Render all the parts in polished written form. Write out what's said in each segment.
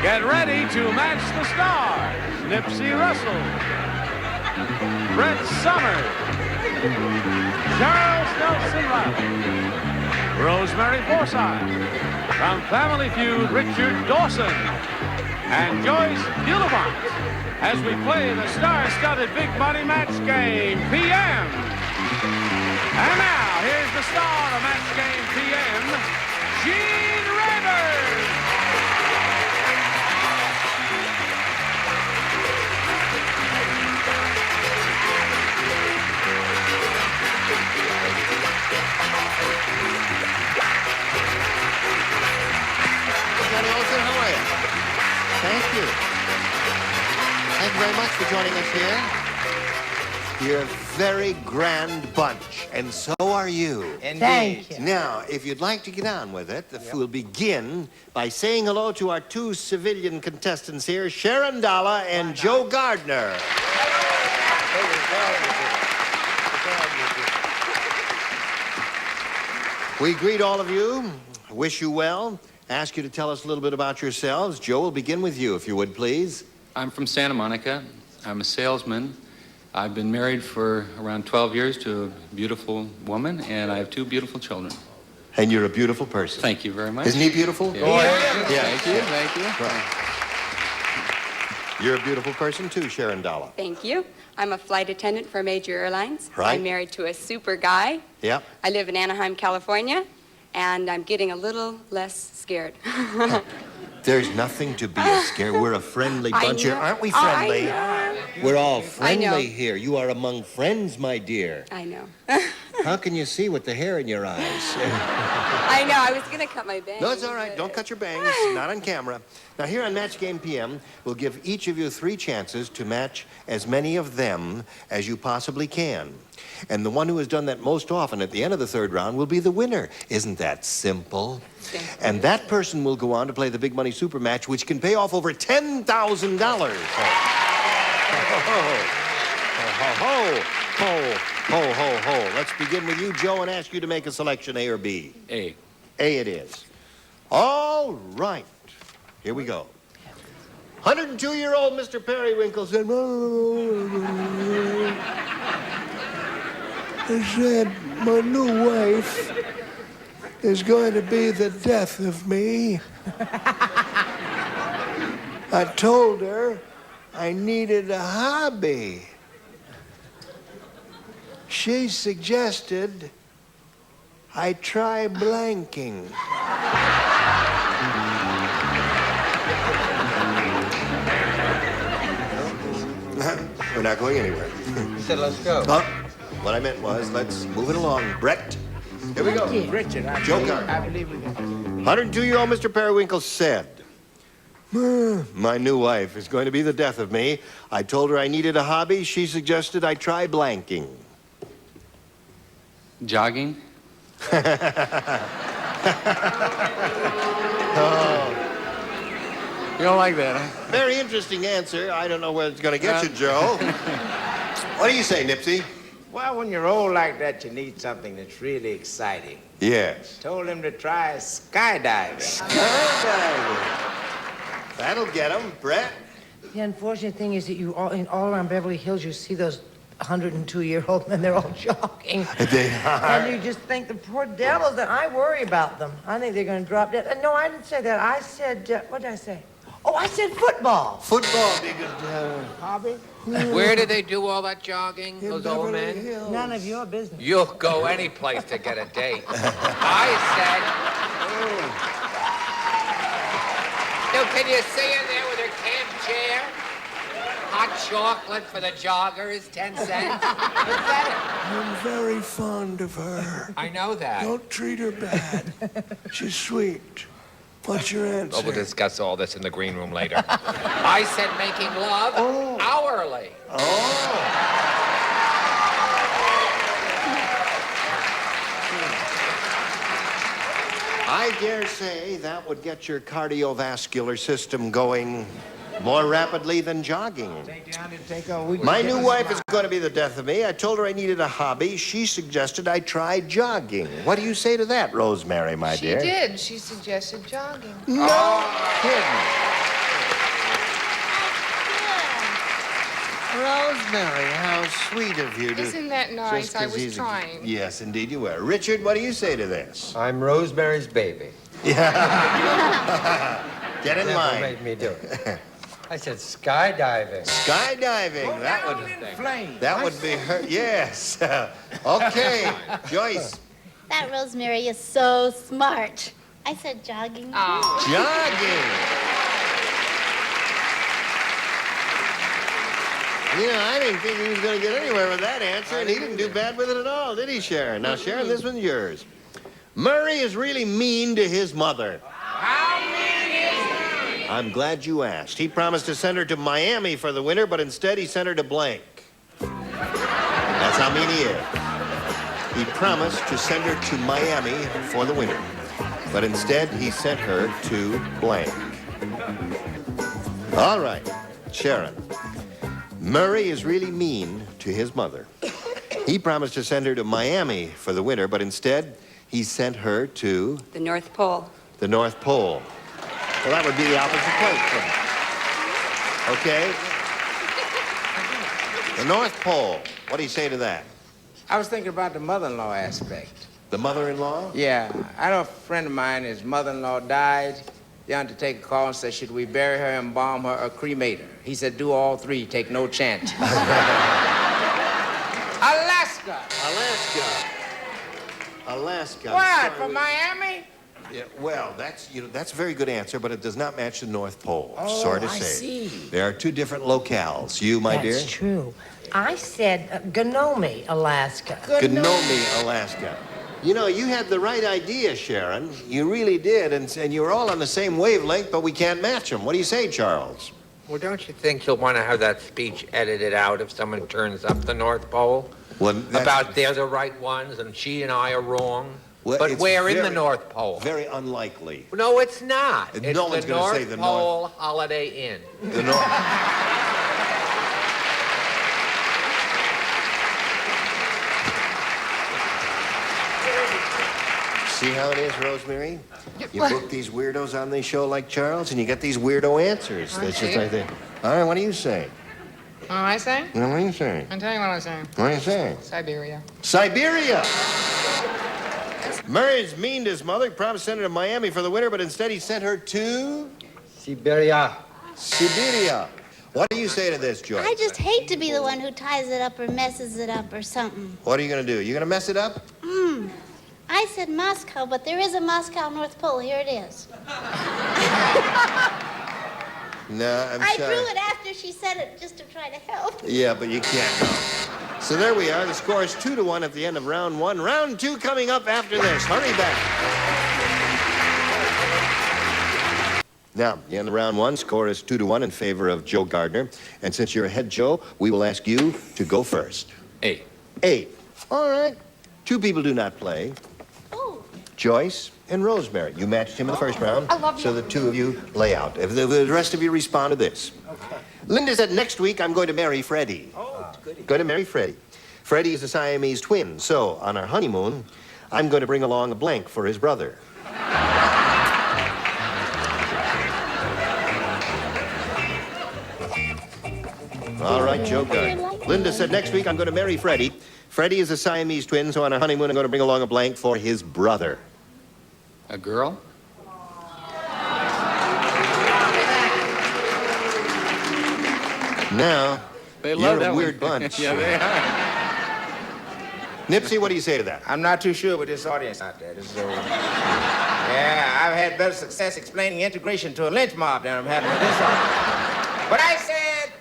Get ready to match the stars. Nipsey Russell, Brett Summers, Charles Nelson Reilly, Rosemary Forsyth, from Family Feud, Richard Dawson, and Joyce Bulifant, as we play the star-studded big money match game, PM. And now, here's the star of Match Game PM, Gene Rivers. Johnny Olsen, how are you? Thank you. Thank you very much for joining us here. You're a very grand bunch, and so are you. Indeed. Thank you. Now, if you'd like to get on with it, we'll begin by saying hello to our two civilian contestants here, Sharon Dalla and Joe Gardner. We greet all of you, wish you well, ask you to tell us a little bit about yourselves. Joe, we'll begin with you, if you would, please. I'm from Santa Monica. I'm a salesman. I've been married for around 12 years to a beautiful woman, and I have 2 beautiful children. And you're a beautiful person. Thank you very much. Isn't he beautiful? Yeah. Thank you, thank you. Right. You're a beautiful person, too, Sharon Dalla. Thank you. I'm a flight attendant for Major Airlines. Right. I'm married to a super guy. Yep. I live in Anaheim, California, and I'm getting a little less scared. There's nothing to be scared. We're a friendly bunch here. Aren't we friendly? I We're all know. friendly here. You are among friends, my dear. know. I know. How can you see with the hair in your eyes? I know. I was going to cut my bangs. No, it's all right. Don't cut your bangs. Not on camera. Now, here on Match Game PM, we'll give each of you 3 chances to match as many of them as you possibly can. And the one who has done that most often at the end of the 3rd round will be the winner. Isn't that simple? And that person will go on to play the big money super match, which can pay off over $10,000. Ho. Let's begin with you, Joe, and ask you to make a selection, A or B. A. A it is. All right. Here we go. 102-year-old Mr. Periwinkle said, He said, my new wife is going to be the death of me. I told her I needed a hobby. She suggested I try blanking. We're not going anywhere. He said, let's go. Oh, what I meant was, let's move it along. Brett, here we go. Richard, Joe Gardner. I believe we can. 102-year-old Mr. Periwinkle said, my new wife is going to be the death of me. I told her I needed a hobby. She suggested I try blanking. Jogging? You don't like that, huh? Very interesting answer. I don't know where it's going to get you, Joe. What do you say, Nipsey? Well, when you're old like that, you need something that's really exciting. Yes. Told him to try skydiving. Skydiving. That'll get him. Brett? The unfortunate thing is that all around Beverly Hills, you see those 102-year-old men, they're all jogging. They are. And you just think, the poor devils, that I worry about them. I think they're going to drop dead. No, I didn't say that. I said, what did I say? Oh, I said football. Football, big Hobby? Where do they do all that jogging, In those old Beverly men? Hills. None of your business. You'll go any place to get a date. I said... Now, can you see her there with her camp chair? Hot chocolate for the joggers, 10 cents. What's that? I'm very fond of her. I know that. Don't treat her bad. She's sweet. What's your answer? Oh, we'll discuss all this in the green room later. I said making love hourly. I dare say that would get your cardiovascular system going more rapidly than jogging. My new wife is going to be the death of me. I told her I needed a hobby. She suggested I try jogging. What do you say to that, Rosemary, my dear? She did. She suggested jogging. No kidding. Rosemary, how sweet of you to... Isn't that nice? just I 'cause was he's a- trying. Yes, indeed you were. Richard, what do you say to this? I'm Rosemary's baby. Yeah. Get in Never line. made me do it. I said skydiving. Skydiving. That would be her. Yes. Okay, Joyce. That Rosemary is so smart. I said jogging. Jogging. You know, I didn't think he was going to get anywhere with that answer, and he didn't do bad with it at all, did he, Sharon? Now, Sharon, this one's yours. Murray is really mean to his mother. How mean is he? I'm glad you asked. He promised to send her to Miami for the winter, but instead he sent her to blank. That's how mean he is. He promised to send her to Miami for the winter, but instead he sent her to blank. All right, Sharon. Murray is really mean to his mother. He promised to send her to Miami for the winter, but instead he sent her to... The North Pole. The North Pole. Well, that would be the opposite place. Okay. The North Pole. What do you say to that? I was thinking about the mother-in-law aspect. The mother-in-law? Yeah, I know a friend of mine, his mother-in-law died. The undertaker called and said, should we bury her, embalm her, or cremate her? He said, do all three, take no chance. Alaska. Alaska. What, from Miami? Yeah, well, that's a very good answer, but it does not match the North Pole. Sorry to say. I see. There are two different locales. You, my dear? That's true. I said Gnomi, Alaska. Gnomi, Alaska. You know, you had the right idea, Sharon. You really did, and you were all on the same wavelength, but we can't match them. What do you say, Charles? Well, don't you think you'll want to have that speech edited out if someone turns up the North Pole? Well, About they're the right ones and she and I are wrong? Well, but it's we're in the very- North Pole. Very unlikely. No, it's not. And It's no one's the gonna North say the Pole Holiday Inn. The North... See how it is, Rosemary? You book these weirdos on the show like Charles, and you get these weirdo answers. That's just like that. All right, what do you say? What am I saying? What are you saying? I'm telling you what I'm saying. What are you saying? Siberia. Siberia! Murray's mean to his mother. Promised to send her to Miami for the winter, but instead he sent her to... Siberia. Siberia. What do you say to this, Joyce? I just hate to be the one who ties it up or messes it up or something. What are you going to do? You going to mess it up? I said Moscow, but there is a Moscow North Pole. Here it is. No, I'm I sorry. drew it after she said it just to try to help. Yeah, but you can't know. So there we are. The score is 2-1 at the end of round one. Round two coming up after this. Hurry back. Now, the end of round one, score is 2-1 in favor of Joe Gardner. And since you're ahead, Joe, we will ask you to go first. 8. 8. All right. Two people do not play. Oh, Joyce and Rosemary. You matched him in the first round. I love you. So the two of you lay out. If the rest of you respond to this. Okay. Linda said, next week I'm going to marry Freddie. Oh, goody. Going to marry Freddie. Freddie is a Siamese twin, so on our honeymoon, I'm going to bring along a blank for his brother. All right, Joe Gardner. Linda said, next week I'm going to marry Freddie. Freddie is a Siamese twin, so on our honeymoon, I'm going to bring along a blank for his brother. A girl? Now, They love you're that a weird one. bunch. Yeah, they are. Nipsey, what do you say to that? I'm not too sure with this audience out there. This is yeah, I've had better success explaining integration to a lynch mob than I'm having with this audience. But I said,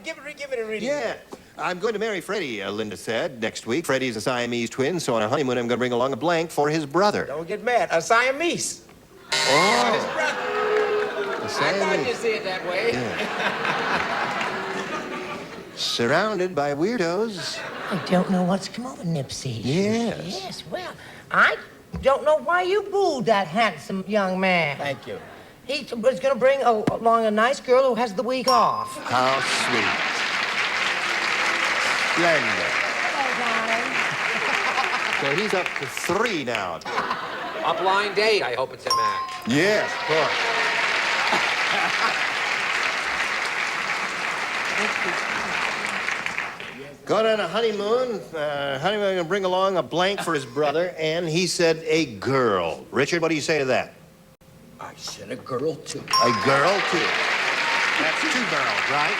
give it a reading. Yeah. I'm going to marry Freddie, Linda said, next week. Freddie's a Siamese twin, so on our honeymoon, I'm going to bring along a blank for his brother. Don't get mad. A Siamese. Oh. His brother. A I thought Siamese. you'd see it that way. Surrounded by weirdos. I don't know what's come over Nipsey. Yes. Yes, well, I don't know why you booed that handsome young man. Thank you. He was going to bring along a nice girl who has the week off. How sweet. Splendid. Hello, darling. So he's up to 3 now. A blind date. I hope it's a match. Yes, of course. Going on a honeymoon. Honeymoon gonna bring along a blank for his brother, and he said a girl. Richard, what do you say to that? I said a girl, too. A girl, too. That's 2 girls, right?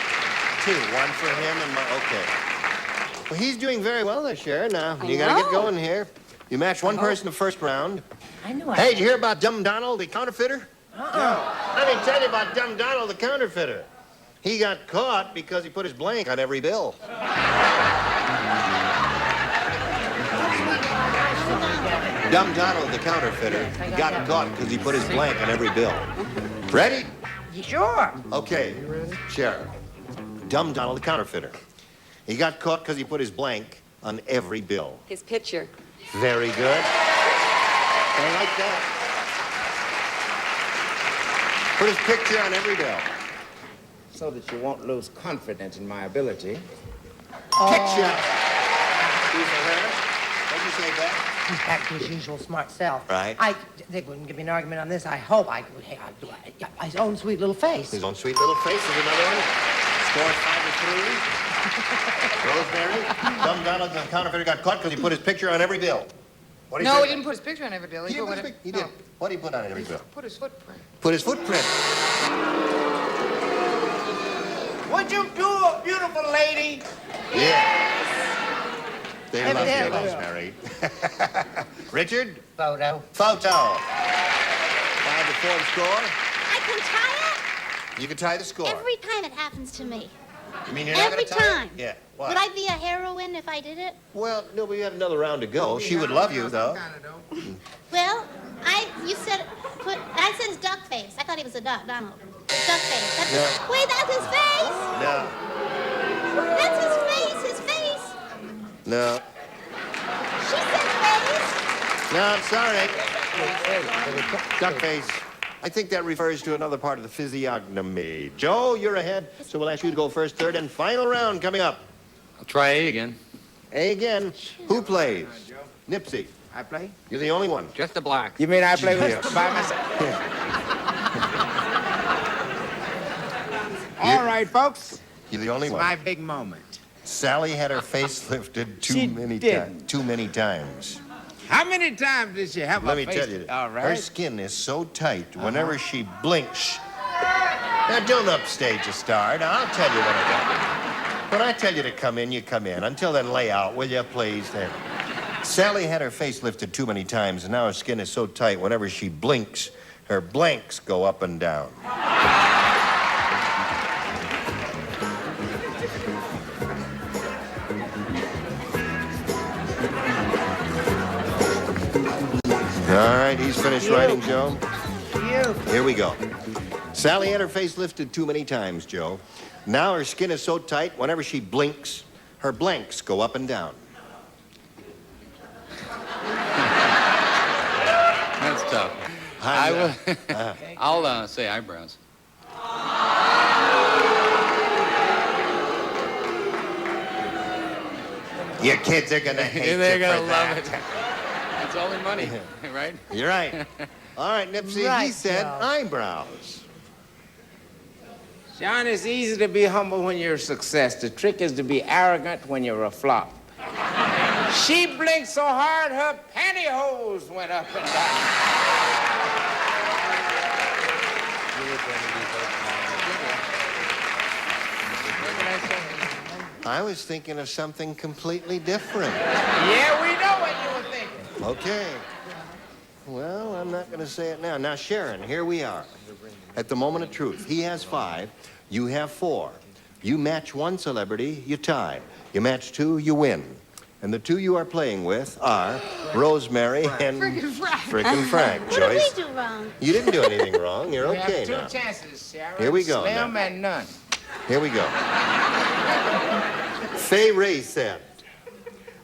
2. 1 for him and okay. Well, he's doing very well this year. Now, you gotta get going here. You matched 1 person the first round. I knew Hey, did you hear about Dumb Donald, the counterfeiter? No. Let me tell you about Dumb Donald, the counterfeiter. He got caught because he put his blank on every bill. Dumb Donald, the counterfeiter, got caught because he put his blank on every bill. Ready? Sure. Okay. Sheriff. Dumb Donald, the counterfeiter. He got caught because he put his blank on every bill. His picture. Very good. I like that. Put his picture on every bill. So that you won't lose confidence in my ability. Picture. What'd you say, Beth? He's back to his usual smart self. Right. They wouldn't give me an argument on this. I hope I could. Hey, his own sweet little face. His own sweet little face is another one. Score 5-3. Rosemary. Dumb Donald, the counterfeiter, got caught because he put his picture on every bill. What No, he didn't put his picture on every bill. He did. What did he put on every bill? Put his footprint. Put his footprint. Would you do a beautiful lady? Yes. They love you, Rosemary. Richard? Photo. 5-4 score. I can tie You can tie the score. it every time it happens to me. You mean you're not Every gonna tie time. it? Yeah. Why? Would I be a heroine if I did it? Well, no, we had another round to go. She would love you, though. Well, you said I said his duck face. I thought he was a duck, Donald. His duck face. No. Wait, that's his face. No. That's his face. No. She said face. No, I'm sorry. Duck face. I think that refers to another part of the physiognomy. Joe, you're ahead, so we'll ask you to go first, third, and final round coming up. I'll try A again. A again. Who plays? Nipsey. I play? You're the only one. Just the black. You mean I play with by myself? All right, folks. You're the only It's one. my big moment. Sally had her face lifted She too many times. How many times did she have Let her me face? tell you, All right. her skin is so tight, whenever she blinks. Now, don't upstage a star. Now, I'll tell you when I got. When I tell you to come in, you come in. Until then, lay out, will you, please? There. Sally had her face lifted too many times, and now her skin is so tight, whenever she blinks, her blanks go up and down. All right, he's finished writing, Joe. Here we go. Sally had her face lifted too many times, Joe. Now her skin is so tight, whenever she blinks, her blanks go up and down. That's tough. I'll say eyebrows. Your kids are gonna hate They're you gonna for love that. it. It's only money, right? You're right. All right, Nipsey, he Right, said Joe. eyebrows. John, it's easy to be humble when you're a success. The trick is to be arrogant when you're a flop. She blinked so hard her pantyhose went up and down. I was thinking of something completely different. Yeah, we know what you were thinking. Okay. Well, I'm not going to say it now. Now, Sharon, here we are. At the moment of truth, he has 5, you have 4. You match 1 celebrity, you tie. You match 2, you win. And the 2 you are playing with are Rosemary and Frickin' Frank. What Joyce. did we do wrong? You didn't do anything wrong. You're We okay have 2 now. chances, Sharon. Here we go Slim now. and none. Here we go. Fay Ray said,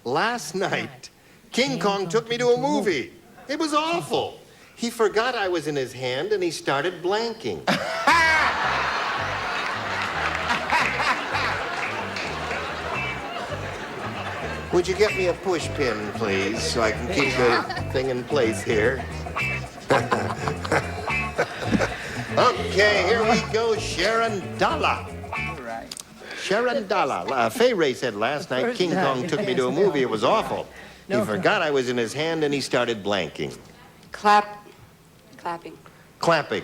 last night, King Kong took me to a movie. It was awful. He forgot I was in his hand and he started blanking. Would you get me a push pin, please, so I can keep the thing in place here? Okay, here we go, Sharon Dollar. Sharon Dalla. Fay Ray said last night King Kong took me to a movie. It was awful. He forgot I was in his hand and he started blanking. Clapping. Clapping.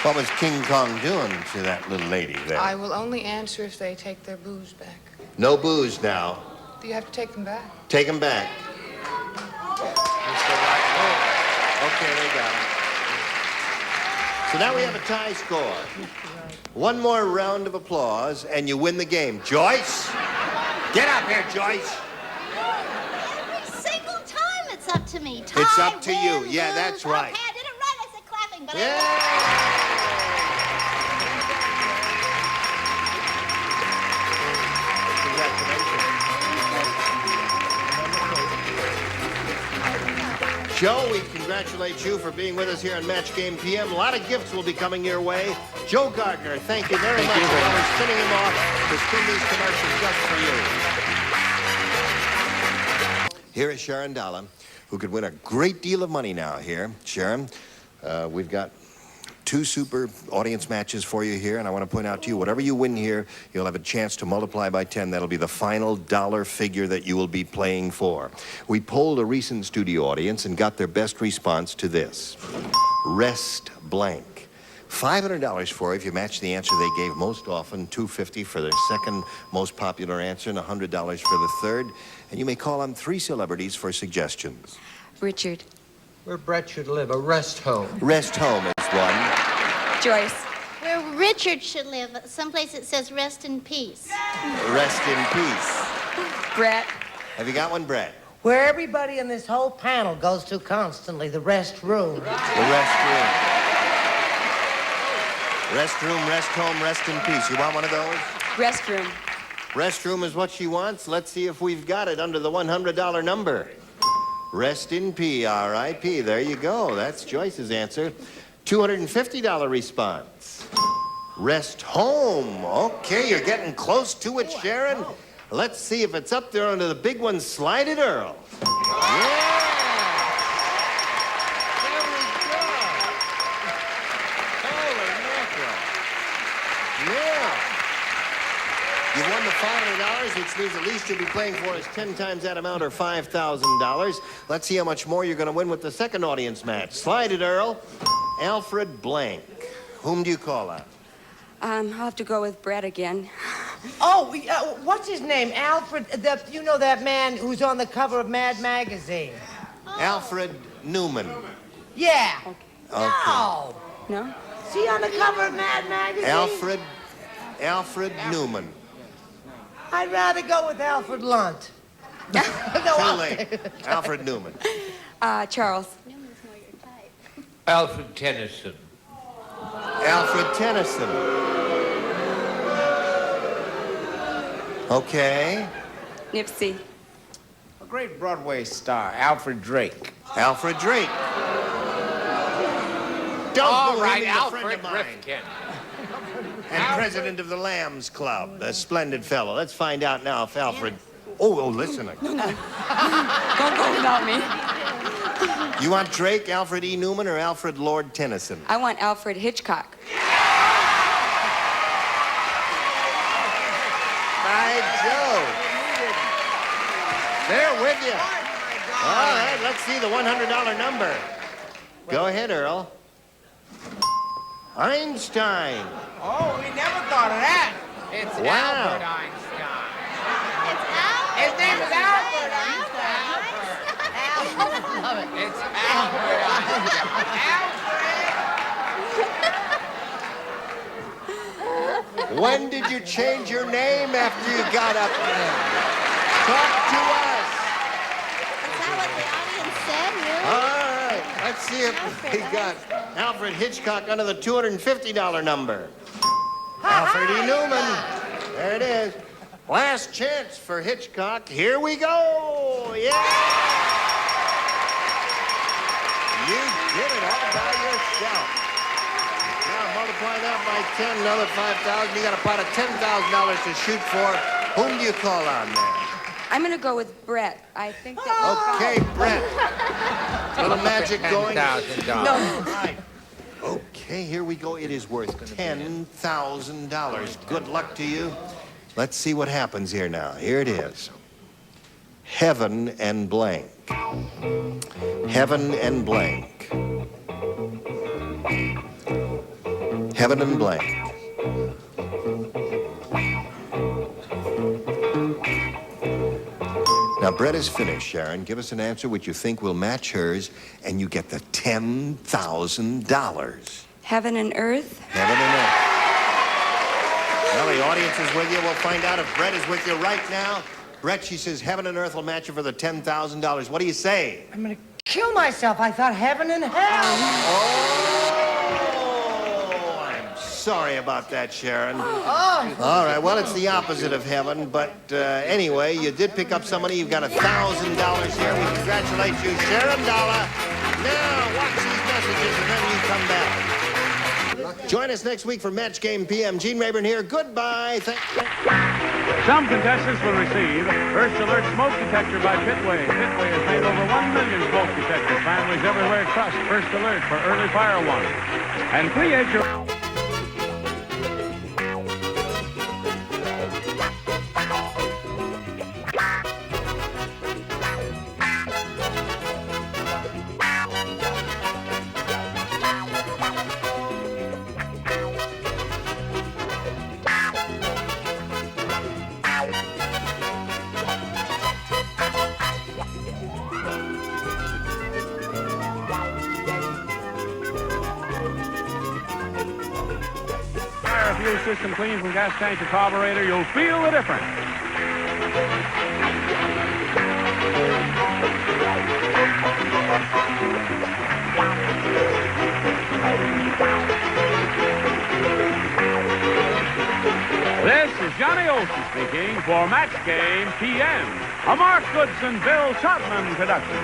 What was King Kong doing to that little lady there? I will only answer if they take their booze back. No booze now. Do you have to take them back? Take them back. Okay, they got it. So now we have a tie score. One more round of applause, and you win the game. Joyce? Get up here, Joyce. Every single time it's up to me. Tie, It's up to you. win, Yeah, lose. that's right. Okay, I did it right. I said clapping, but Joe, we congratulate you for being with us here on Match Game PM. A lot of gifts will be coming your way. Joe Gardner, thank you very much for always spinning them off to spin these commercials just for you. Here is Sharon Dalla, who could win a great deal of money now here. Sharon, we've got 2 super audience matches for you here, and I want to point out to you, whatever you win here, you'll have a chance to multiply by 10. That'll be the final dollar figure that you will be playing for. We polled a recent studio audience and got their best response to this. Rest blank. $500 for you if you match the answer they gave most often, $250 for their second most popular answer, and $100 for the third. And you may call on 3 celebrities for suggestions. Richard. Where Brett should live, a rest home. Rest home is one. Joyce. where Richard should live, someplace that says rest in peace. Rest in peace. Brett. Have you got one, Brett? Where everybody in this whole panel goes to constantly, the rest room. The rest room. Rest room, rest home, rest in peace. You want one of those? Restroom. Restroom is what she wants. Let's see if we've got it under the $100 number. Rest in peace, R.I.P. There you go. That's Joyce's answer. $250 response. Rest home. Okay, you're getting close to it, Sharon. Let's see if it's up there under the big one. Slide it, Earl. Yeah. There we go. Holy mackerel. Yeah. You won the $500, which means the least you'll be playing for is 10 times that amount, or $5,000. Let's see how much more you're going to win with the second audience match. Slide it, Earl. Alfred blank. Whom do you call on? I'll have to go with Brett again. Oh, what's his name? Alfred, you know that man who's on the cover of Mad Magazine? Alfred Newman. Yeah. Okay. No. No? Is he on the cover of Mad Magazine? Alfred Newman. I'd rather go with Alfred Lunt. Too late. Alfred Newman. Charles. Alfred Tennyson. Alfred Tennyson. Okay. Nipsey. A great Broadway star, Alfred Drake. Alfred Drake. Don't All go right, hitting a friend Alfred of mine. Rifkin. And president of the Lambs Club, a splendid fellow. Let's find out now if Alfred... Oh, listen. No. Don't go without me. You want Drake, Alfred E. Newman, or Alfred Lord Tennyson? I want Alfred Hitchcock. By Joe. They're with you. All right, let's see the $100 number. Go ahead, Earl. Einstein. Oh, we never thought of that. It's Wow. Albert Einstein. It's Albert. His name is Alfred It's Albert Einstein. When did you change your name after you got up there? Talk to us. Is that what the audience said, really? All right, let's see if we got Alfred Hitchcock under the $250 number. Alfred E. Newman. There it is. Last chance for Hitchcock. Here we go. Yeah. You did it all by yourself. Now multiply that by 10, another 5,000. You got a pot of $10,000 to shoot for. Whom do you call on there? I'm going to go with Brett. I think that... Okay, Brett. Little magic going. $10,000. All right. Oh, Okay, here we go. It is worth $10,000. Good luck to you. Let's see what happens here now. Here it is. Heaven and blank. Heaven and blank. Heaven and blank. Now, Brett is finished, Sharon. Give us an answer which you think will match hers, and you get the $10,000. Heaven and earth? Heaven and earth. Well, the audience is with you. We'll find out if Brett is with you right now. Brett, she says heaven and earth will match you for the $10,000. What do you say? I'm gonna kill myself. I thought heaven and hell. Oh, I'm sorry about that, Sharon. Oh. All right, well, it's the opposite of heaven, but anyway, you did pick up somebody. You've got $1,000 here. We congratulate you, Sharon Dollar. Now, watch these messages, and then you come back. Join us next week for Match Game PM. Gene Rayburn here. Goodbye. Some contestants will receive First Alert Smoke Detector by Pitway. Pitway has made over 1 million smoke detectors. Families everywhere trust First Alert for early fire warning. And create your... fuel system clean from gas tank to carburetor, you'll feel the difference. This is Johnny Olson speaking for Match Game PM, a Mark Goodson, Bill Totman production.